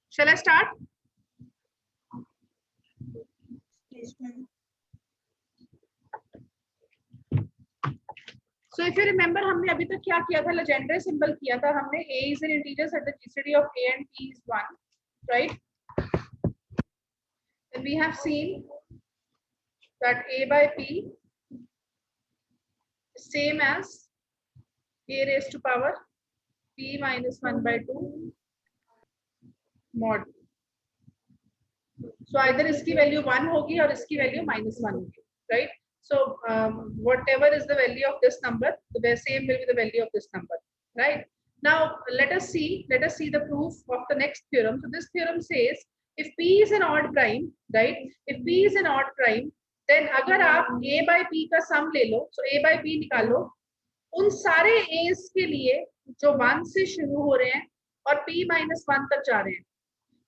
Shall I start? Yes, ma'am. So if you remember, हमने अभी तक क्या किया था? Legendre symbol किया था हमने. A is an integer at the GCD of A and P is 1, right? Then we have seen that A by P is same as A raised to power P minus 1 by 2 mod. So either इसकी value 1 होगी और इसकी value -1 होगी, right? So whatever is the value of this number, the same will be the value of this number, right? Now let us see the proof of the next theorem. So this theorem says if P is an odd prime, right? If P is an odd prime, then अगर आप A by P का sum ले लो, so A by P निकालो, उन सारे A's के लिए जो 1 से शुरू हो रहे हैं और P minus 1 तक जा रहे हैं,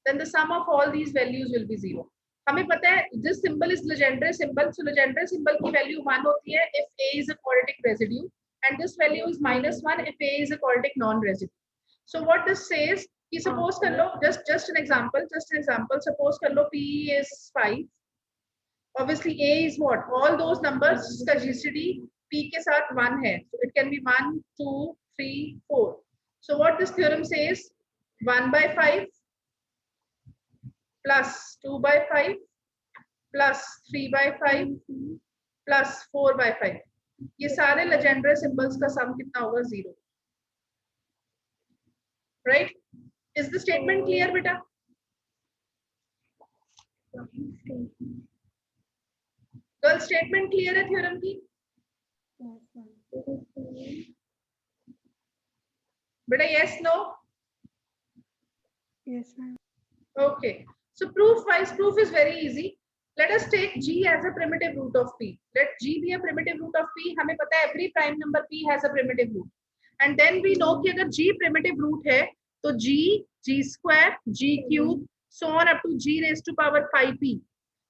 then the sum of all these values will be 0. हमें पता है this symbol is Legendre symbol, so Legendre symbol की value 1 होती है if A is a quadratic residue, and this value is -1 if A is a quadratic non-residue. So what this says कि suppose कर लो, just an example, suppose कर लो P is 5, obviously A is what? All those numbers का GCD P के साथ 1 है, so it can be 1, 2, 3, 4. So what this theorem says, 1 by 5 plus 2 by 5 plus 3 by 5 plus 4 by 5, ये सारे Legendre symbols का sum कितना होगा? 0, right? Is the statement clear बेटा? गर्ल स्टेटमेंट क्लियर है थ्योरम की? बेटा yes, no? Yes, ma'am. Okay, so proof wise, proof is very easy. Let us take G as a primitive root of P. Let G be a primitive root of P. हमें पता है every prime number P has a primitive root, and then we know कि अगर G primitive root है तो G, G square, G cube, so on up to G raised to power 5P.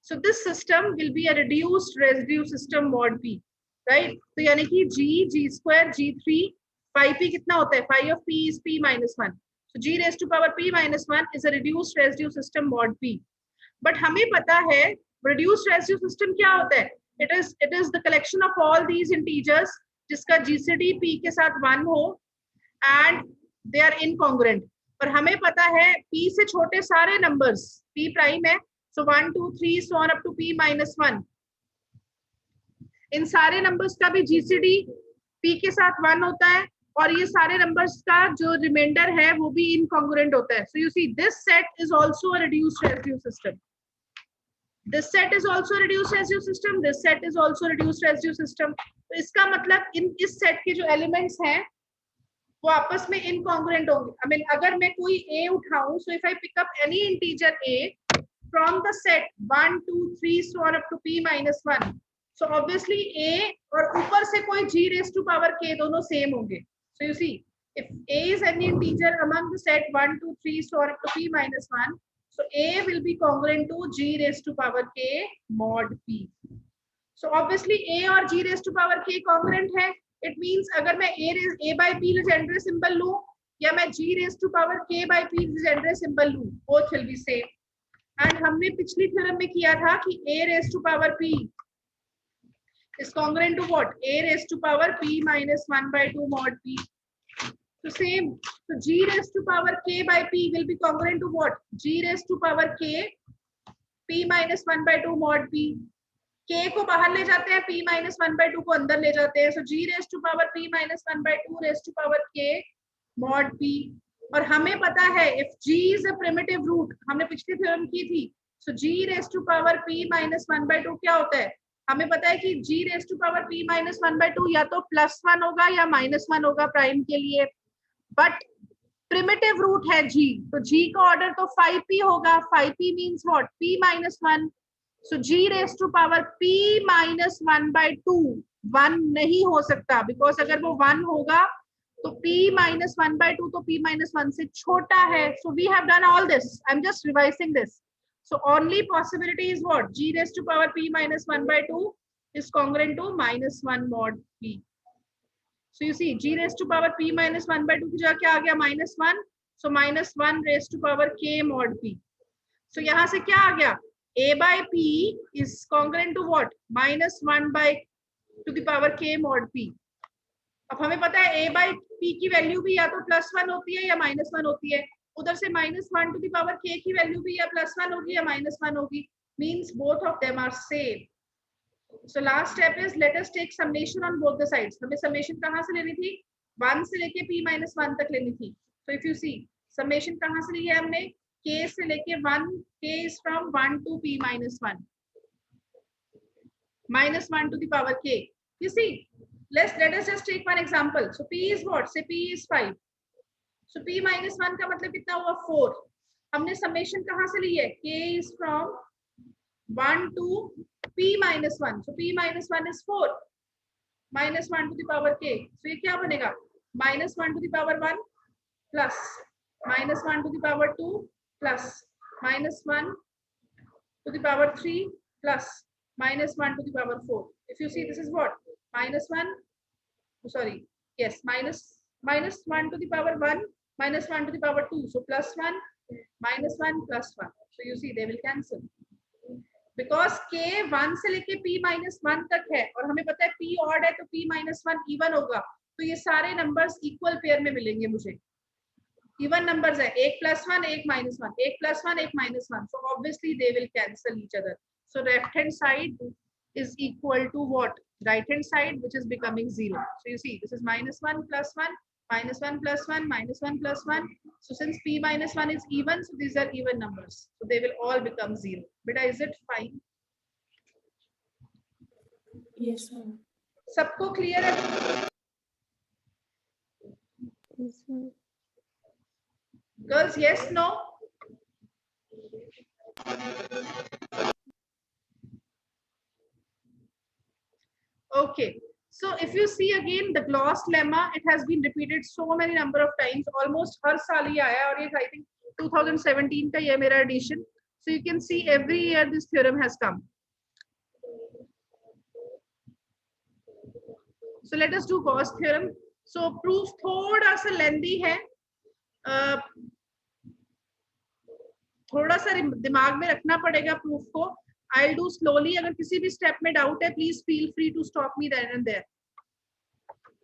So this system will be a reduced residue system mod P, right? तो यानी कि G, G square, G3, 5P कितना होता है? Phi of P is P minus 1. So G raised to power P minus 1 is a reduced residue system mod P. But हमें पता है reduced residue system क्या होता है? It is the collection of all these integers जिसका GCD P के साथ 1 हो and they are incongruent. पर हमें पता है P से छोटे सारे numbers P prime है, so 1, 2, 3 so on up to P minus 1. इन सारे numbers का भी GCD P के साथ 1 होता है और ये सारे numbers का जो remainder है वो भी incongruent होता है. So you see this set is also a reduced residue system. This set is also a reduced residue system. This set is also a reduced residue system. तो इसका मतलब इस set के जो elements हैं वो आपस में incongruent होंगे. I mean अगर मैं कोई A उठाऊं, so if I pick up any integer A from the set 1, 2, 3 so on up to P minus 1, so obviously A और ऊपर से कोई G raised to power K दोनों same होंगे. So you see if A is any integer among the set 1, 2, 3 so on up to P minus 1, so A will be congruent to G raised to power K mod P. So obviously A और G raised to power K congruent है. It means अगर मैं A by P Legendre symbol लूं या मैं G raised to power K by P Legendre symbol लूं, both will be same. And हमने पिछली थ्योरम में किया था कि A raised to power P is congruent to what? A raised to power P minus 1 by 2 mod P. So same. So G raised to power K by P will be congruent to what? G raised to power K P minus 1 by 2 mod P. K को बाहर ले जाते हैं, P minus 1 by 2 को अंदर ले जाते हैं. So G raised to power P minus 1 by 2 raised to power K mod P. और हमें पता है if G is a primitive root, हमने पिछली थ्योरम की थी. So G raised to power P minus 1 by 2 क्या होता है? हमें पता है कि G raised to power P minus 1 by 2 या तो +1 होगा या -1 होगा प्राइम के लिए. बट प्रिमिटिव रूट है G, तो G का ऑर्डर तो 5P होगा. 5P means what? P minus 1. So G raised to power P minus 1 by 2 1 नहीं हो सकता, बिकॉज अगर वो 1 होगा तो P minus 1 by 2 तो P minus 1 से छोटा है. So we have done all this. I'm just revising this. So only possibility is what? G raised to power P minus 1 by 2 is congruent to -1 mod P. So you see g raised to power p minus 1 by 2 की जगह क्या आ गया -1. So -1 raised to power k mod p. So यहाँ से क्या आ गया, a by p is congruent to what, -1 by to the power k mod p. अब हमें पता है a by p की वैल्यू भी या तो +1 होती है या -1 होती है. उधर से -1 to the power k की वैल्यू भी या +1 होगी या -1 होगी. Means both of them are same. So last step is let us take summation on both the sides. हमें summation कहाँ से लेनी थी, 1 से लेके p minus 1 तक लेनी थी. So if you see summation कहाँ से ली है हमने, k से लेके 1, k is from 1 to p minus 1, -1 to the power k. You see, let us just take one example. So p is what, say p is 5. So p minus 1 का मतलब कितना हुआ, 4. हमने summation कहाँ से ली है, k is from 1 to p minus 1. So p minus 1 is 4. -1 to the power k. So ये क्या बनेगा, -1 to the power 1 plus -1 to the power 2 plus -1 to the power 3 plus -1 to the power 4. If you see, this is what, -1, sorry, yes, -1 to the power 1, -1 to the power 2. So +1, -1, +1. So you see, they will cancel. Because k 1 से लेके p minus 1 तक है और हमें पता है p odd है तो p minus 1 इवन होगा. तो ये सारे नंबर्स इक्वल पेयर में मिलेंगे मुझे. इवन नंबर्स है, एक +1 एक -1, एक +1 एक -1. सो ऑब्वियसly they will cancel each other. So left hand side is equal to what, right hand side, which is becoming 0. So you see, this is -1 +1 -1 +1 -1 +1. So since p minus 1 is even, so these are even numbers. So they will all become 0. Beta, is it fine? Yes, ma'am. सबको clear है? Yes, ma'am. Girls, yes, no? Okay. So if you see again the gloss lemma, it has been repeated so many number of times. Almost हर साल ही आया और ये I think 2017 का ये मेरा edition. So you can see every year this theorem has come. So let us do Gauss theorem. So proof थोड़ा सा lengthy है. थोड़ा सा दिमाग में रखना पड़ेगा प्रूफ को. I'll do slowly. अगर किसी भी स्टेप में डाउट है, please feel free to stop me then and there.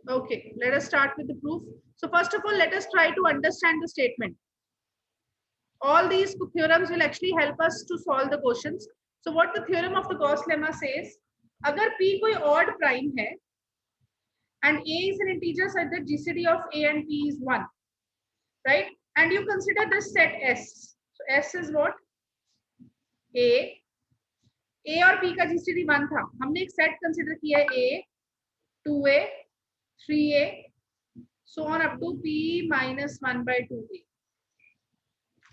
Okay, let us start with the proof. So first of all, let us try to understand the statement. All these theorems will actually help us to solve the questions. So what the theorem of the Gauss lemma says, अगर p कोई odd prime है and a is an integer such that GCD of a and p is 1, right? And you consider this set S. So S is what? A और P का GCD 1 था. हमने एक set consider किया है A, 2A, 3A, so on up to P minus 1 by 2A.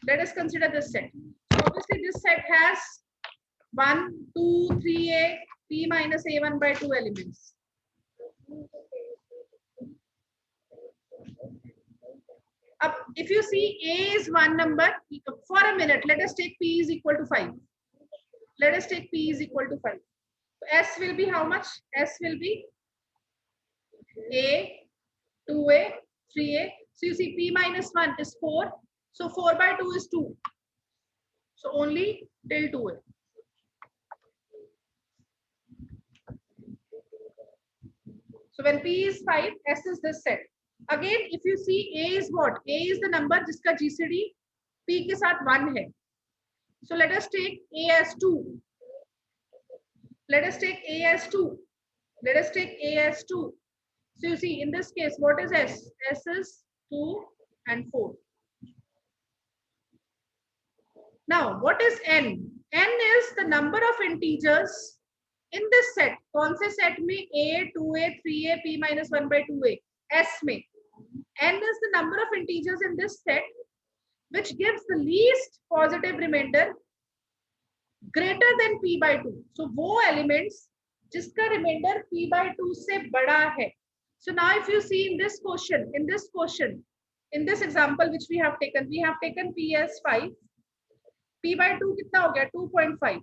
Let us consider this set. So obviously this set has 1, 2, 3A, P minus A1 by 2 elements. If you see A is one number, for a minute, let us take P is equal to 5. Let us take P is equal to 5. So S will be how much? S will be A, 2A, 3A. So you see P minus 1 is 4. So 4 by 2 is 2. So only till 2A. So when P is 5, S is this set. Again, if you see A is what? A is the number जिसका GCD P के साथ 1 है. So let us take A as 2. Let us take A as 2. Let us take A as 2. So you see, in this case, what is S? S is 2 and 4. Now, what is N? N is the number of integers in this set. कौन से set में? A, 2A, 3A, P minus 1 by 2A. S में. N is the number of integers in this set which gives the least positive remainder greater than P by 2. So वो elements जिसका remainder P by 2 से बड़ा है. So now if you see in this question, in this example which we have taken P as 5. P by 2 कितना हो गया? 2.5.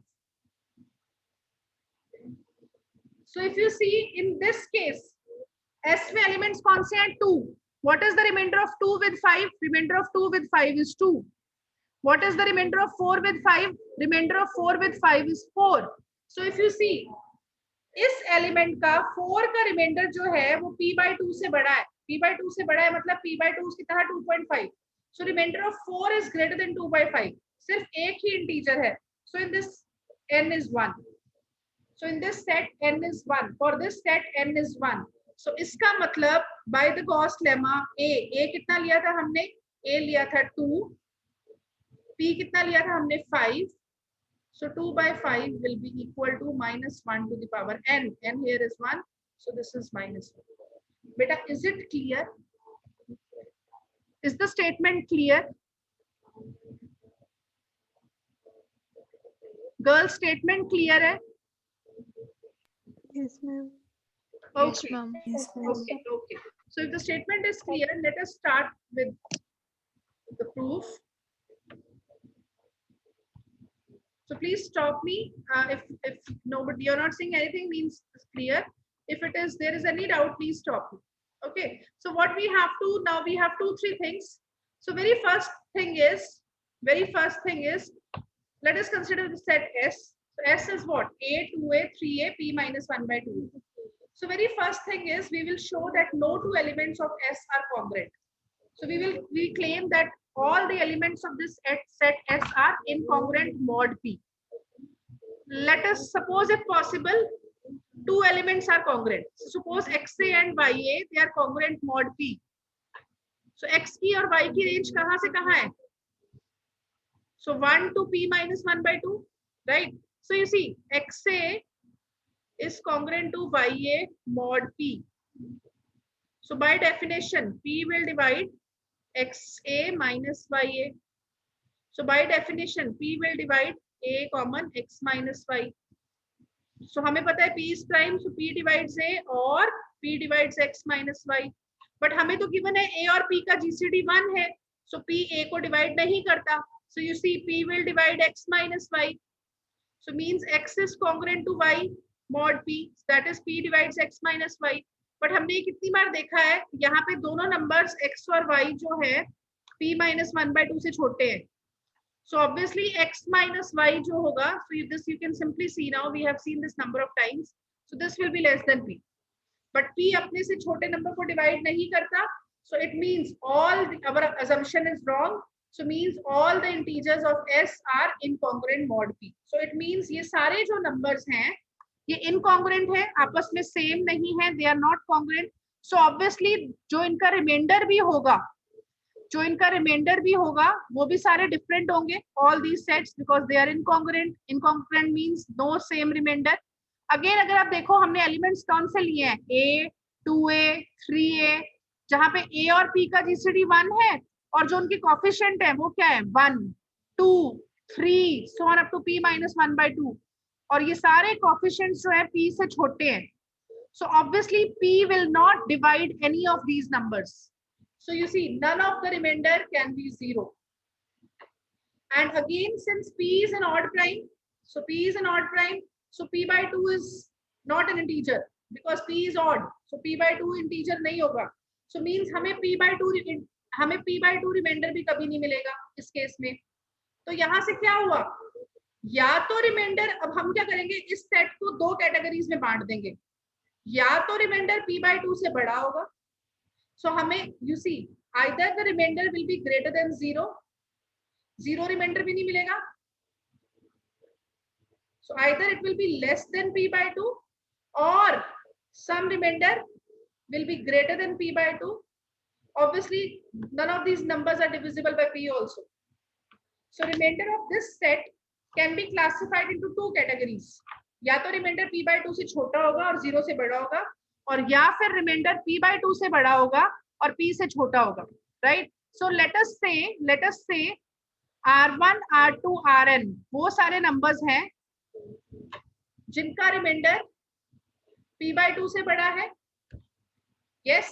So if you see in this case, S में elements कौन से हैं? 2. What is the remainder of 2 with 5? Remainder of 2 with 5 is 2. What is the remainder of 4 with 5? Remainder of 4 with 5 is 4. So if you see, इस element का 4 का reminder जो है वो p by 2 से बड़ा है. p by 2 से बड़ा है मतलब p by 2 कितना है? 2.5. So remainder of 4 is greater than 2 by 5. सिर्फ एक ही इंटीजर है. So in this n is 1. So in this set n is 1. For this set n is 1. So इसका मतलब by the Gauss lemma a कितना लिया था हमने? a लिया था 2. p कितना लिया था हमने? 5. So 2 by 5 will be equal to minus 1 to the power n. N here is 1. So this is minus 1. Beta, is it clear? Is the statement clear? Girl, statement clear hai? Yes, ma'am. Okay. Yes, ma'am. Yes, ma'am. Okay. Okay. So if the statement is clear, let us start with the proof. So please stop me if nobody, you're not saying anything means it's clear. If it is, there is any doubt, please stop me. Okay. So what we have to now, we have 2-3 things. So very first thing is, let us consider the set S. So S is what? A, 2A, 3A, P minus 1 by 2. So very first thing is we will show that no two elements of S are congruent. So we claim that all the elements of this set S are incongruent mod P. Let us suppose if possible, two elements are congruent. So suppose XA and YA, they are congruent mod P. So X की और Y की range कहाँ से कहाँ है? So 1 to P minus 1 by 2, right? So you see, XA is congruent to YA mod P. So by definition, P will divide XA minus YA. So by definition, P will divide A common X minus Y. So हमें पता है P is prime, so P divides A or P divides X minus Y. But हमें तो given है A और P का GCD 1 है, so P A को divide नहीं करता. So you see, P will divide X minus Y. So means X is congruent to Y mod P. That is P divides X minus Y. But हमने ये कितनी बार देखा है, यहाँ पे दोनों numbers X और Y जो है P minus 1 by 2 से छोटे हैं. So obviously X minus Y जो होगा, so this you can simply see now, we have seen this number of times. So this will be less than P. But P अपने से छोटे number को divide नहीं करता. So it means our assumption is wrong. So means all the integers of S are incongruent mod P. So it means ये सारे जो numbers हैं, ये incongruent है, आपस में same नहीं है, they are not congruent. So obviously जो इनका remainder भी होगा, वो भी सारे different होंगे. All these sets because they are incongruent. Incongruent means no same remainder. Again अगर आप देखो हमने elements कौन से लिए हैं? A, 2A, 3A, जहाँ पे A और P का GCD 1 है और जो उनकी कोफिशिएंट है वो क्या है? 1, 2, 3, so on up to P minus 1 by 2. और ये सारे कोफिशिएंट्स जो है P से छोटे हैं. So obviously P will not divide any of these numbers. So you see, none of the remainder can be 0. And again, since P is an odd prime, so P by 2 is not an integer because P is odd. So P by 2 integer नहीं होगा. So means हमें P by 2 remainder भी कभी नहीं मिलेगा इस case में. तो यहाँ से क्या हुआ? या तो रिमाइंडर, अब हम क्या करेंगे, इस सेट को दो कैटेगरीज में बांट देंगे. या तो रिमाइंडर P by 2 से बड़ा होगा. So हमें you see, either the remainder will be greater than 0. 0 remainder भी नहीं मिलेगा. So either it will be less than P by 2 or some remainder will be greater than P by 2. Obviously, none of these numbers are divisible by P also. So remainder of this set can be classified into two categories. या तो remainder P by 2 से छोटा होगा और 0 से बड़ा होगा, और या फिर remainder P by 2 से बड़ा होगा और P से छोटा होगा, right? So let us say R1, R2, Rn वो सारे numbers हैं जिनका remainder P by 2 से बड़ा है. Yes.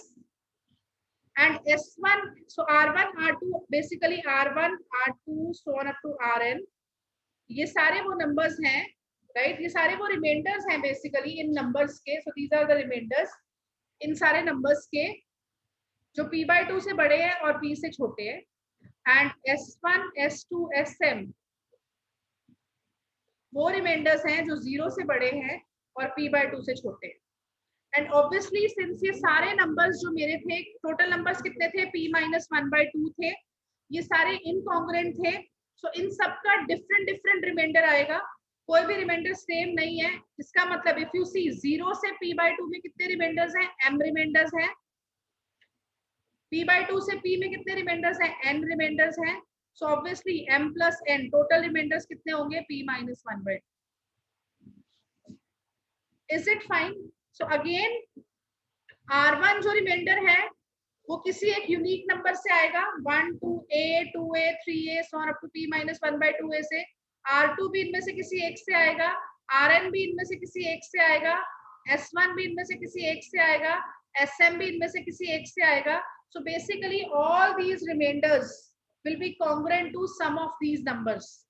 And S1, so R1, R2, basically R1, R2, so on up to Rn, ये सारे वो numbers हैं, right? ये सारे वो remainders हैं basically in numbers के. So these are the remainders. इन सारे नंबर्स के जो p/2 से बड़े हैं और p से छोटे हैं, एंड s1 s2 sm वो रिमाइंडर्स हैं जो 0 से बड़े हैं और p/2 से छोटे हैं। एंड ऑब्वियसली सिंस ये सारे नंबर्स जो मेरे थे, टोटल नंबर्स कितने थे, p-1/2 थे, ये सारे इनकॉन्ग्रुएंट थे, सो इन सब का डिफरेंट डिफरेंट रिमाइंडर आएगा, कोई भी रिमाइंडर सेम नहीं है। इसका मतलब इफ यू सी 0 से p/2 में कितने रिमाइंडर्स हैं, m रिमाइंडर्स हैं, p/2 से p में कितने रिमाइंडर्स हैं, n रिमाइंडर्स हैं, so obviously m plus n total remainders कितने होंगे, p-1/2। Is it fine? So again R1 जो रिमाइंडर है वो किसी एक यूनिक नंबर से आएगा, 1 2a 2a 3a so on up to p-1/2a से। R2 भी इनमें से किसी एक से आएगा, Rn भी इनमें से किसी एक से आएगा, S1 भी इनमें से किसी एक से आएगा, Sm भी इनमें से किसी एक से आएगा। So basically all these remainders will be congruent to some of these numbers.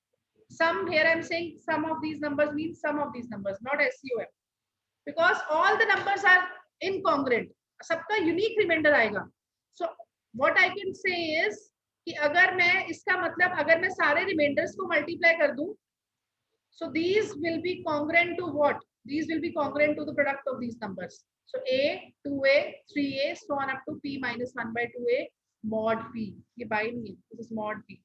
Some, here I am saying some of these numbers means some of these numbers, not SUM, because all the numbers are incongruent, सबका unique reminder आएगा। So what I can say is कि अगर मैं इसका मतलब अगर मैं सारे रिमाइंडर्स को मल्टीप्लाई कर दूं, so these will be congruent to what, these will be congruent to the product of these numbers. So a 2a 3a so on up to p-1/2a mod p, ये बाई नहीं है, this is mod p।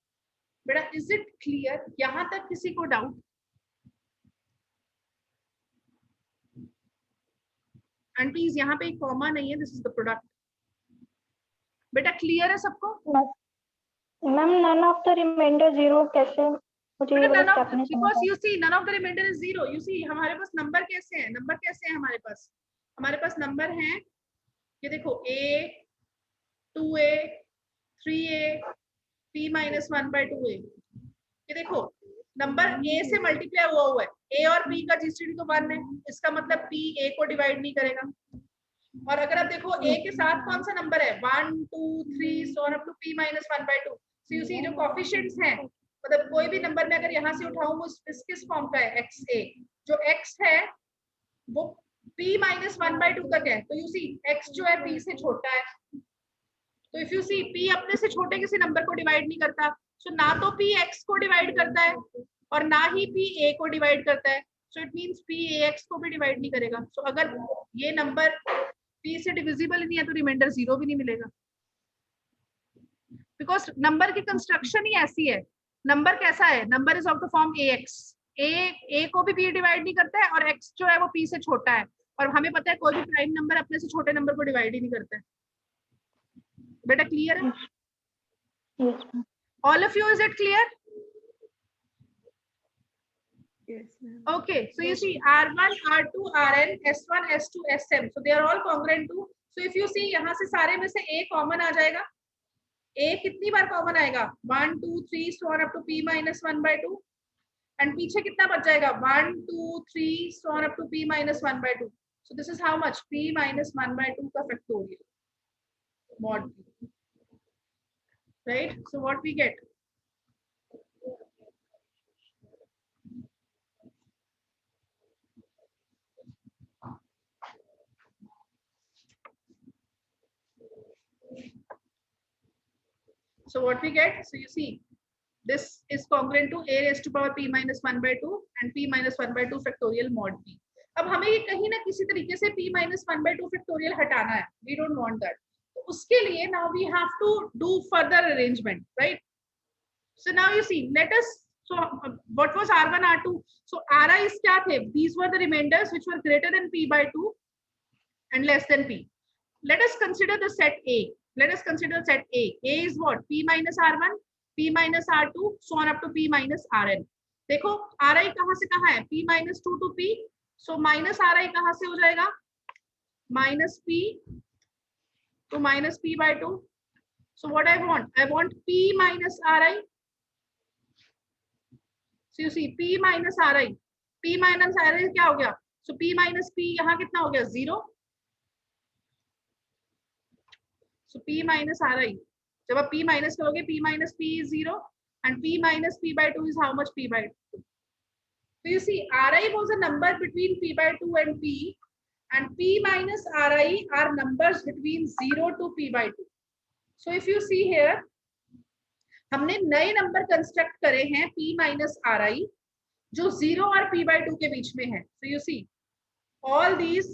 बेटा is it clear? यहां तक किसी को doubt? And please यहाँ पे एक कॉमा नहीं है, दिस इज द प्रोडक्ट। बेटा क्लियर है सबको? Ma'am none of the reminder 0 कैसे, मुझे ये वाला स्टेप नहीं समझ because you see none of the reminder is 0। You see हमारे पास नंबर कैसे हैं, नंबर कैसे हैं हमारे पास नंबर हैं, ये देखो a 2a 3a p-1/2a, ये देखो नंबर a से मल्टीप्लाई हुआ है, a और b का जीसीडी तो 1 है, इसका मतलब p a को डिवाइड नहीं करेगा। और अगर आप देखो a के साथ कौन सा नंबर है, 1 2 3 so on up to p-1/2, so you see जो कोएफिशिएंट्स हैं, मतलब कोई भी नंबर मैं अगर यहाँ से उठाऊं वो किस फॉर्म का है, xa, जो x है वो p-1/2 तक है, तो यू सी x जो है p से छोटा है, तो इफ यू सी p अपने से छोटे किसी नंबर को डिवाइड नहीं करता, सो ना तो p x को डिवाइड करता है और ना ही p a को डिवाइड करता है, so it means p ax को भी डिवाइड नहीं करेगा। सो अगर ये नंबर p से डिविजिबल नहीं है तो रिमाइंडर 0 भी नहीं मिलेगा, बिकॉज नंबर की कंस्ट्रक्शन ही ऐसी है। नंबर कैसा है, number is of the form ax, a को भी p डिवाइड नहीं करता है और x जो है वो p से छोटा है, और हमें पता है कोई भी प्राइम नंबर अपने से छोटे नंबर को डिवाइड ही नहीं करता है। बेटा क्लियर है? Yes ma'am. All of you, is it clear? Yes ma'am. Okay, so you see R1, R2, Rn, S1, S2, Sm, so they are all congruent to, so if you see यहाँ से सारे में से a common आ जाएगा, a कितनी बार common आएगा, 1 2 3 so on up to p-1/2, and पीछे कितना बच जाएगा, 1 2 3 so on up to p-1/2, so this is how much, p-1/2 का factorial mod p, right? So what we get, so what we get, so you see this is congruent to a raised to power p-1/2 and p-1/2 factorial mod p। अब हमें ये कहीं ना किसी तरीके से p-1/2 factorial हटाना है, we don't want that, तो उसके लिए now we have to do further arrangement, right? So now you see, let us, so what was R1 R2, so Ri's क्या थे, these were the remainders which were greater than p/2 and less than p। Let us consider the set A. Let us consider set A. A is what? P minus R1, P minus R2, so on up to P minus Rn. देखो Ri कहाँ से कहाँ है? P minus 2 to P. So minus Ri कहाँ से हो जाएगा? Minus P to minus P/2. So what I want? I want P minus Ri. So you see P minus Ri. P minus Ri क्या हो गया? So P minus P यहाँ कितना हो गया? 0. So p minus Ri, जब आप p minus करोगे, p minus p is 0 and p minus p/2 is how much, p/2. So you see Ri was a number between p/2 and p and P minus Ri are numbers between 0 to P by 2. So if you see here, हमने नए number construct करे हैं P minus Ri जो 0 और P by 2 के बीच में है. So you see all these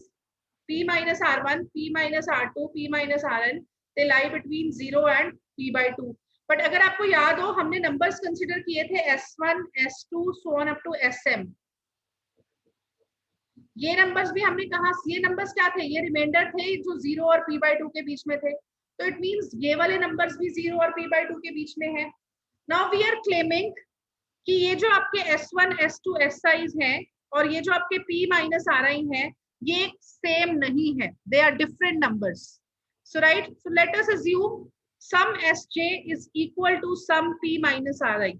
P minus R1, P minus R2, P minus Rn, they lie between 0 and P by 2. But अगर आपको याद हो हमने नंबर्स कंसीडर किए थे S1, S2, so on up to SM. ये नंबर्स भी हमने कहा, ये नंबर्स क्या थे, ये रिमाइंडर थे जो 0 और P by 2 के बीच में थे. तो इट मींस ये वाले नंबर्स भी 0 और P by 2 के बीच में है. नाउ वी आर क्लेमिंग कि ये जो आपके S1, S2, Si's हैं और ये जो आपके P minus Ri हैं, ये सेम नहीं है. They are different numbers. So right, so let us assume sum Sj is equal to sum P minus Ri.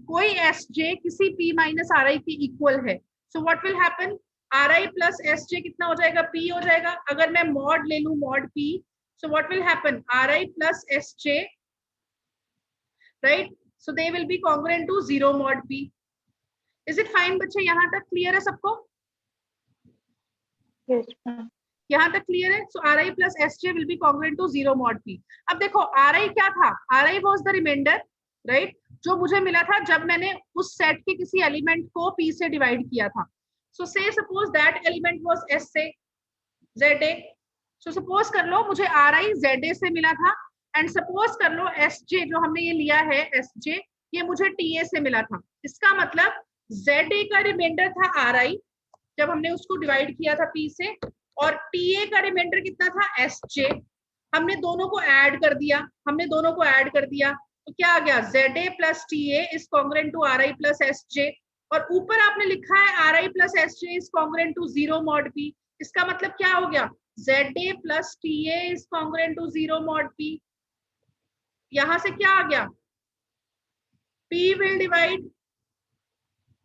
कोई Sj किसी P minus Ri के इक्वल है. So what will happen? Ri plus Sj कितना हो जाएगा? P हो जाएगा. अगर मैं mod ले लूं, mod P, so what will happen? Ri plus Sj, right? So they will be congruent to 0 mod P. Is it fine बच्चे? यहाँ तक क्लियर है सबको? Yes, ma'am. यहाँ तक क्लियर है. सो Ri plus Sj will be congruent to 0 mod P. अब देखो Ri क्या था? Ri was the remainder, right? जो मुझे मिला था जब मैंने उस सेट के किसी एलिमेंट को P से डिवाइड किया था. सो से suppose that element was Sa, Za. So suppose कर लो मुझे Ri Za से मिला था एंड सपोज कर लो Sj जो हमने ये लिया है Sj, ये मुझे Ta से मिला था. इसका मतलब Za का रिमाइंडर था Ri जब हमने उसको डिवाइड किया था P से, और TA का रिमाइंडर कितना था? Sj. हमने दोनों को ऐड कर दिया, तो क्या आ गया? Za plus Ta is congruent to Ri plus Sj. और ऊपर आपने लिखा है Ri plus Sj is congruent to 0 mod P. इसका मतलब क्या हो गया? Za plus Ta is congruent to 0 mod P. यहां से क्या आ गया? P will divide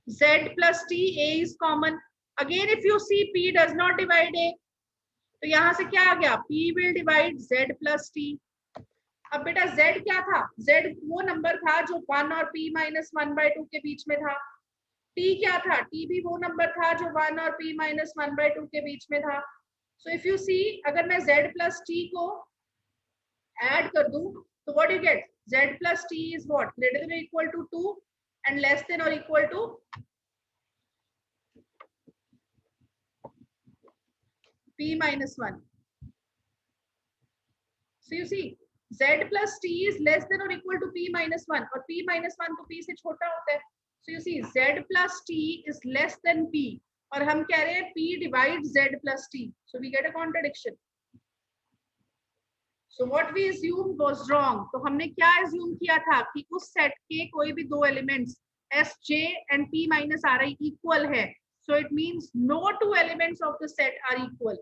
Z plus Ta is common. Again if you see P does not divide A, तो यहां से क्या आ गया? P will divide Z plus T. अब बेटा Z क्या था? Z वो नंबर था जो 1 और P minus 1 by 2 के बीच में था. T क्या था? T भी वो नंबर था जो 1 और P minus 1 by 2 के बीच में था. So if you see, अगर मैं Z plus T को ऐड कर दूं, तो what do you get? Z plus T is what? Greater than or equal to 2 and less than or equal to P minus 1. So you see, Z plus T is less than or equal to P minus 1, और P minus 1 तो P से छोटा होता है. So you see, Z plus T is less than P, और हम कह रहे हैं P divides Z plus T. So we get a contradiction. So what we assumed was wrong. तो हमने क्या assume किया था कि उस सेट के कोई भी दो elements Sj and P minus Ri equal है. So it means no two elements of the set are equal.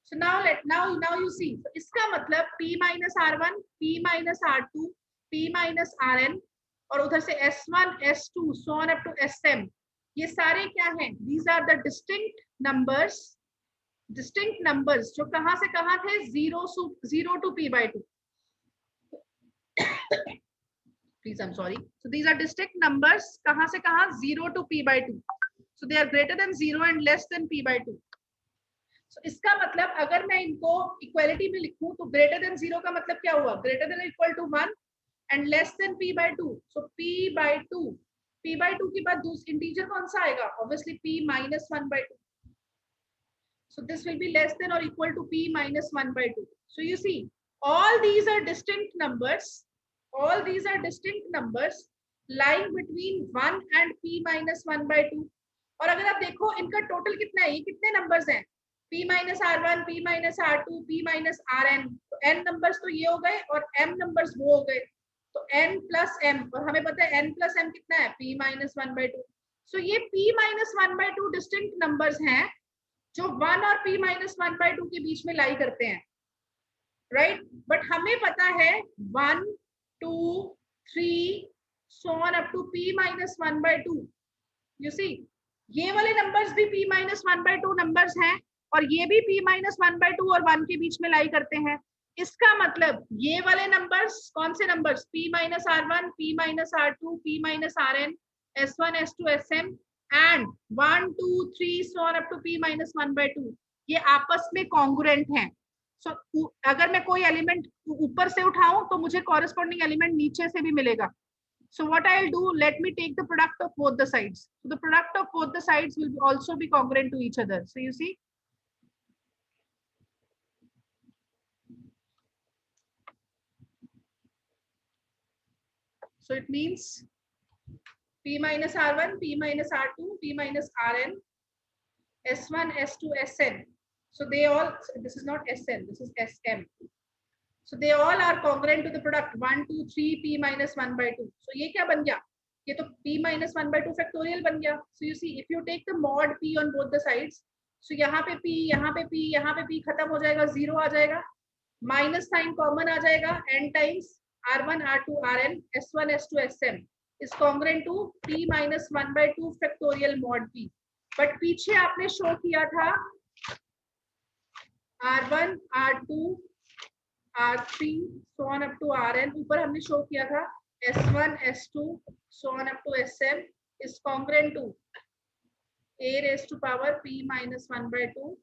So now you see. So इसका मतलब P minus R1, P minus R2, P minus Rn, और उधर से S1, S2, so on up to Sm. ये सारे क्या हैं? These are the distinct numbers जो कहाँ से कहाँ थे? 0 to P by 2. Please, I'm sorry. So these are distinct numbers कहाँ से कहाँ? 0 to P by 2. So they are greater than 0 and less than P by 2. So इसका मतलब अगर मैं इनको इक्वालिटी में लिखूं तो greater than 0 का मतलब क्या हुआ? Greater than or equal to 1 and less than P by 2. So P by 2. P by 2 के बाद दूसरा इंटीजर कौन सा आएगा? Obviously P minus 1 by 2. So this will be less than or equal to P minus 1 by 2. So you see, all these are distinct numbers. All these are distinct numbers lying between 1 and P minus 1 by 2. और अगर आप देखो इनका total कितना है? ये कितने numbers हैं? P minus R1, P minus R2, P minus Rn. तो n नंबर्स तो ये हो गए और m नंबर्स वो हो गए. तो n plus m, और हमें पता है n plus m कितना है? P minus 1 by 2. So ये P minus 1 by 2 distinct numbers हैं जो 1 और P minus 1 by 2 के बीच में लाई करते हैं, right? But हमें पता है 1, 2, 3, so on up to P minus 1 by 2. You see, ये वाले नंबर्स भी P minus 1 by 2 नंबर्स हैं और ये भी P minus 1 by 2 और 1 के बीच में लाई करते हैं. इसका मतलब ये वाले नंबर्स कौन से numbers? P minus R1, P minus R2, P minus Rn, S1, S2, Sm, and 1 2 3 so on up to p minus 1/2 ये आपस में कॉन्ग्रुएंट हैं. सो अगर मैं कोई एलिमेंट ऊपर से उठाऊं तो मुझे कॉरेस्पॉन्डिंग एलिमेंट नीचे से भी मिलेगा. So what I'll do, let me take the product of both the sides. So the product of both the sides will also be congruent to each other. So you see, so it means P minus R1, P minus R2, P minus Rn, S1, S2, Sn. So they all, this is not Sn, this is Sm. So they all are congruent to the product 1 2 3 P minus 1/2. So ये क्या बन गया? ये तो P minus 1/2 factorial बन गया. So you see, if you take the mod P on both the sides, so यहाँ पे P, यहाँ पे P, यहाँ पे P खत्म हो जाएगा, 0 आ जाएगा, माइनस साइन कॉमन आ जाएगा, n times R1, R2, Rn, S1, S2, Sm is congruent to P minus 1/2 factorial mod P. But पीछे आपने शो किया था R1, R2, R3 so on up to Rn. ऊपर हमने शो किया था S1, S2 so on up to Sm is congruent to a raised to power P minus 1/2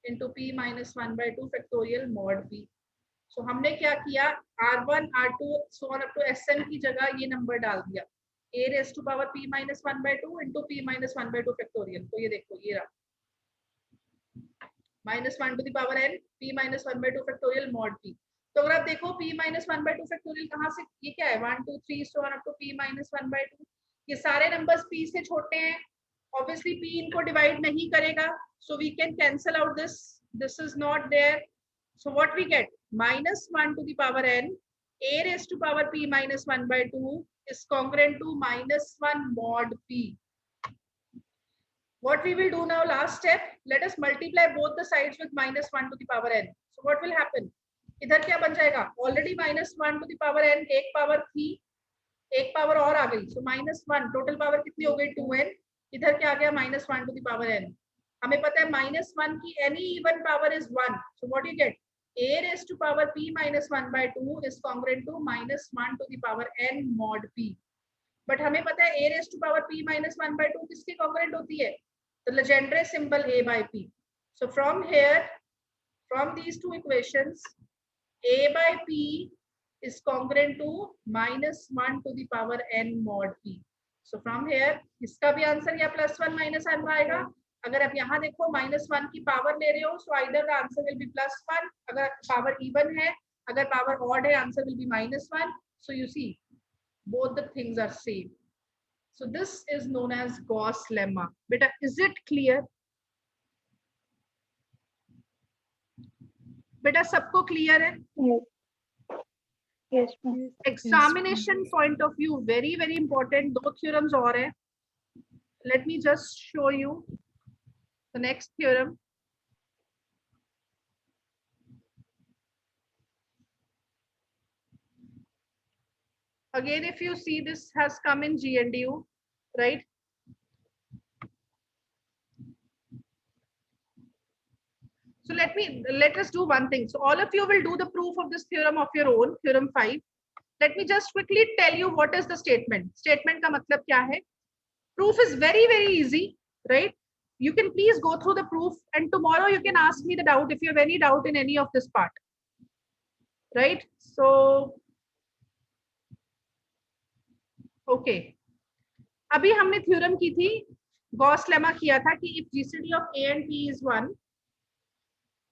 into P minus 1/2 factorial mod P. So हमने क्या किया, R1, R2 so on up to Sm की जगह ये number डाल दिया, a raised to power P minus 1/2 into P minus 1/2 factorial. तो ये देखो, ये रहा minus 1 to the power n P minus 1/2 factorial mod P. तो अगर आप देखो P minus 1/2 factorial कहाँ से, ये क्या है, 1 2 3 so on up to P minus 1/2. ये सारे नंबर्स P से छोटे हैं, obviously P इनको डिवाइड नहीं करेगा, so we can cancel out this, this is not there. So what we get, minus 1 to the power n a raised to power P minus 1/2 is congruent to minus 1 mod P. What we will do now, last step, let us multiply both the sides with minus 1 to the power n. So what will happen, इधर क्या बन जाएगा, already minus 1 to the power n, एक power थी, एक power और आ गई, so minus 1, total power कितनी हो गई 2n, इधर क्या आ गया minus 1 to the power n. हमें पता है minus 1 की any even power is 1, so what you get, a raised to power P minus 1/2 is congruent to minus 1 to the power n mod P. But हमें पता है a raised to power P minus 1/2 किसके congruent होती है, the Legendre symbol a by P. So from here, from these two equations, a by P is congruent to minus 1 to the power n mod P. So from here, इसका भी answer या +1 -1 आएगा. अगर आप यहाँ देखो -1 की पावर ले रहे हो, so either the answer will be +1. अगर पावर even है, अगर पावर odd है, answer will be -1. So you see, both the things are same. So this is known as Gauss lemma. Beta, is it clear? बेटा सबको clear है? Yes. Examination point of view, very very important. दो theorems और हैं. Let me just show you the next theorem. Again, if you see, this has come in GNDU, right? So let us do one thing. So all of you will do the proof of this theorem of your own, theorem 5. Let me just quickly tell you what is the statement. Statement का मतलब क्या है? Proof is very very easy, right? You can please go through the proof, and tomorrow you can ask me the doubt if you have any doubt in any of this part, right? So okay, अभी हमने theorem की थी, Gauss lemma किया था कि if GCD of A and P is 1,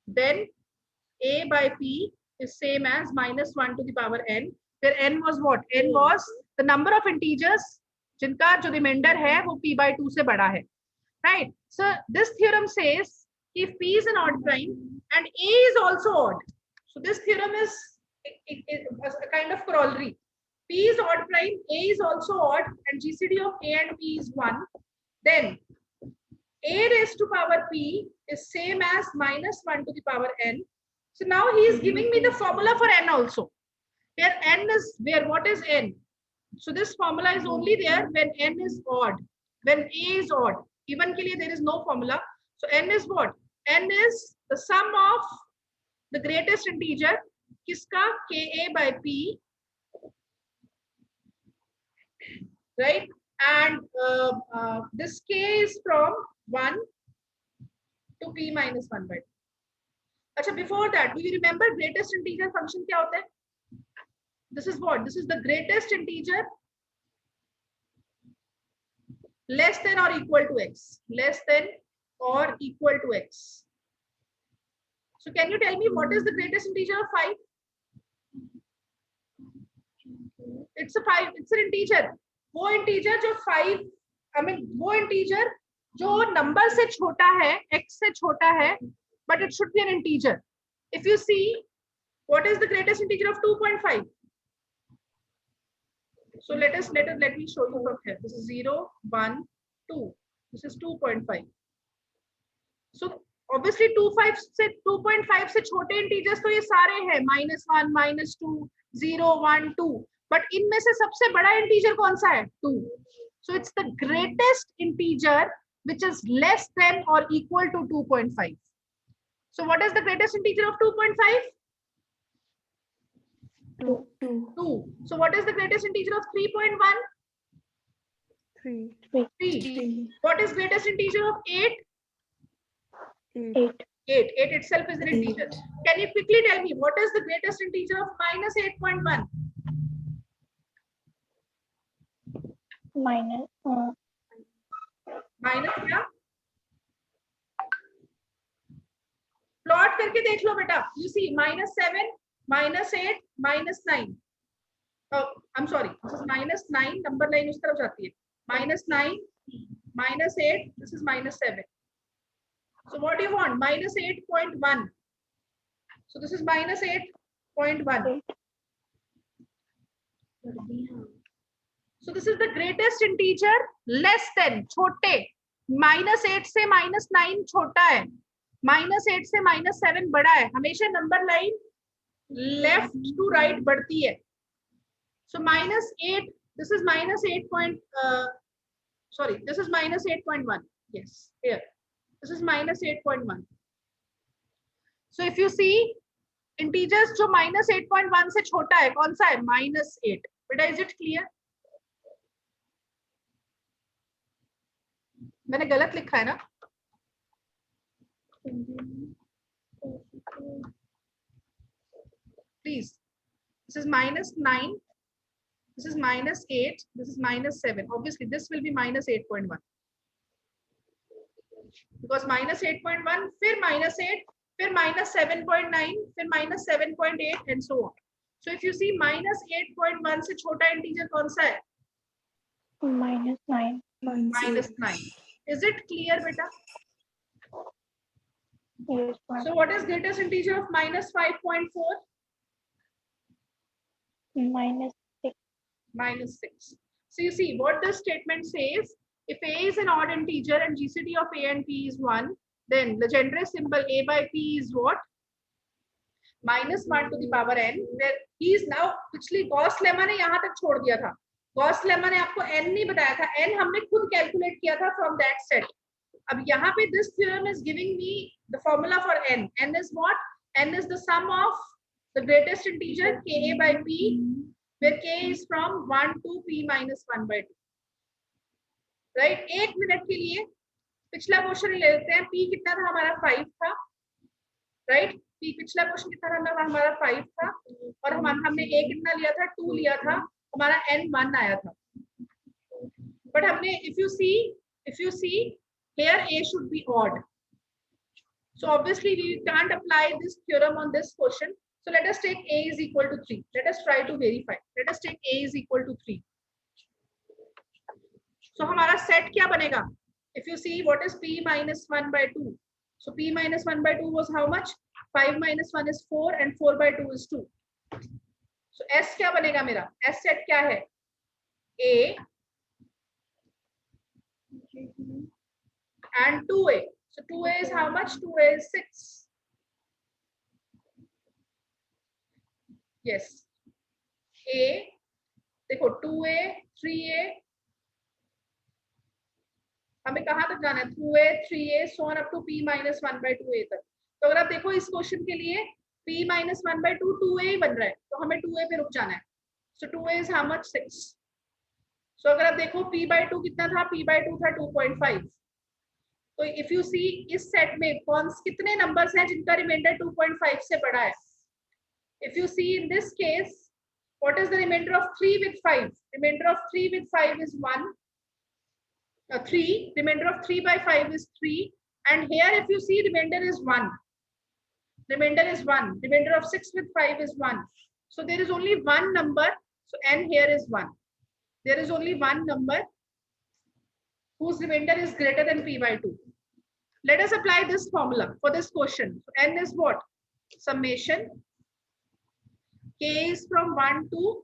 then a by p is same as minus 1 to the power n, where n was what? N was the number of integers जिनका जो reminder है वो p by 2 से बड़ा है, right? So this theorem says if p is an odd prime and a is also odd, so this theorem is a kind of corollary. P is odd prime, a is also odd, and GCD of a and p is 1, then a raised to power p is same as minus 1 to the power n. So now he is giving me the formula for n also. Here n is where, what is n? So this formula is only there when n is odd. When a is odd, even के लिए there is no formula. So n is what? N is the sum of the greatest integer, किसका? Ka by p, right? and this k is from 1 to p minus 1 by 2. अच्छा, before that, do you remember greatest integer function क्या होता है? This is what? This is the greatest integer less than or equal to x. Less than or equal to x. So can you tell me what is the greatest integer of 5? It's a 5. It's an integer. वो integer जो 5, I mean वो integer जो number से छोटा है, x से छोटा है, but it should be an integer. If you see, what is the greatest integer of 2.5? So let me show you from here. This is 0, 1, 2. This is 2.5. So obviously 2.5 से छोटे integers तो ये सारे हैं, -1, -2, 0, 1, 2. But इनमें से सबसे बड़ा integer कौन सा है? 2. So it's the greatest integer which is less than or equal to 2.5. So what is the greatest integer of 2.5? 2. So what is the greatest integer of 3.1? 3. What is greatest integer of 8? 8 itself is an integer. Can you quickly tell me what is the greatest integer of -8.1? Minus क्या? Plot करके देख लो बेटा. You see -7, -8, -9. Oh, I'm sorry. This is -9. Number line उस तरफ जाती है. -9, -8. This is -7. So what do you want? -8.1. So this is -8.1. So this is the greatest integer less than, छोटे. -8 से -9 छोटा है. -8 से -7 बड़ा है. हमेशा number line left to right बढ़ती है. So -8. This is -8. Sorry, this is -8.1. Yes, here. This is -8.1. So if you see integers जो -8.1 से छोटा है, कौन सा है? -8. बेटा, is it clear? मैंने गलत लिखा है ना? Please. This is -9. This is -8. This is -7. Obviously, this will be -8.1. Because -8.1, फिर -8, फिर -7.9, फिर -7.8 and so on. So if you see -8.1 से छोटा integer कौन सा है? -9. -9. Is it clear, beta? Yes. So what is greatest integer of -5.4? -6. So you see what this statement says. If a is an odd integer and GCD of a and p is 1, then Legendre symbol a by p is what? -1 to the power n. Where he is now, पिछली Gauss lemma ने यहाँ तक छोड़ दिया था. Gauss lemma ने आपको n नहीं बताया था. n हमने खुद कैलकुलेट किया था from that set. अब यहाँ पे this theorem is giving me the formula for n. n is what? n is the sum of the greatest integer ka by p, where k is from 1 to p minus 1 by 2. Right. 1 minute के लिए पिछला question ले लेते हैं. p कितना था हमारा? 5 था. राइट. p पिछला क्वेश्चन कितना था हमारा? 5 था. और हमने a कितना लिया था? 2 लिया था. हमारा n 1 आया था. बट हमने if you see here a should be odd. So obviously we can't apply this theorem on this question. So let us take a is equal to 3. Let us try to verify. Let us take a is equal to 3. So हमारा set क्या बनेगा? If you see what is p minus 1 by 2. So p minus 1 by 2 was how much? 5 minus 1 is 4 and 4 by 2 is 2. So s क्या बनेगा मेरा? S set क्या है? A and 2a. So 2a is how much? 2a is 6. Yes. A, देखो 2a, 3a, हमें कहाँ तक जाना है? 2a, 3a, so on up to p minus 1 by 2a तक. तो अगर आप देखो इस क्वेश्चन के लिए p minus 1 by 2 2a ही बन रहा है, तो हमें 2a पे रुक जाना है. So 2a is how much? 6. सो अगर आप देखो p by 2 कितना था, p by 2 था 2.5. तो इफ यू सी इस सेट में कौन कितने नंबर्स हैं जिनका रिमाइंडर 2.5 से बड़ा है. If you see in this case, what is the remainder of 3 with 5? Remainder of 3 with 5 is 1. 3. Remainder of 3 by 5 is 3. And here if you see, remainder is 1. Remainder is 1. Remainder of 6 with 5 is 1. So there is only one number. So n here is 1. There is only one number whose remainder is greater than p by 2. Let us apply this formula for this question. So n is what? Summation k is from 1 to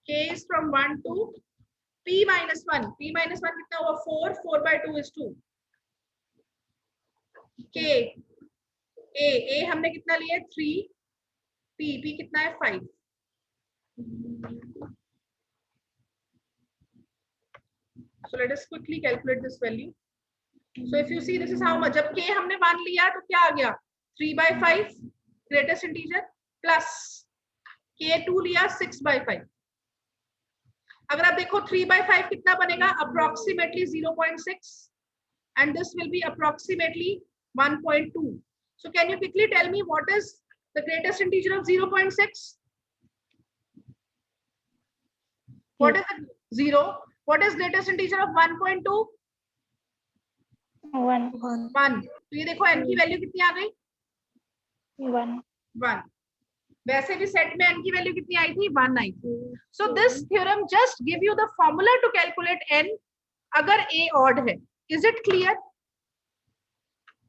k is from 1 to p minus 1. p minus 1 कितना हुआ? 4. 4 by 2 is 2. k a हमने कितना लिया? 3. p कितना है? 5. So let us quickly calculate this value. So if you see, this is how much. जब k हमने 1 लिया तो क्या आ गया? 3 by 5 greatest integer plus k2 लिया 6 by 5. अगर आप देखो 3 by 5 कितना बनेगा? Approximately 0.6 and this will be approximately 1.2. So can you quickly tell me what is the greatest integer of 0.6? What is the 0? What is greatest integer of 1.2? 1. 1. तो ये देखो n की वैल्यू कितनी आ गई? 1. वैसे भी सेट में n की वैल्यू कितनी आई थी? 1 आई थी. So this theorem just give you the formula to calculate n अगर a odd है. Is it clear?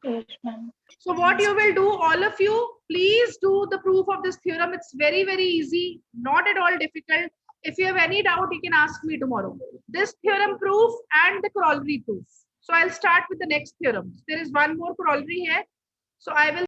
Yes, ma'am. So what you will do, all of you, please do the proof of this theorem. It's very, very easy, not at all difficult. If you have any doubt, you can ask me tomorrow. This theorem proof and the corollary proof. So I'll start with the next theorem. There is one more corollary here. So I will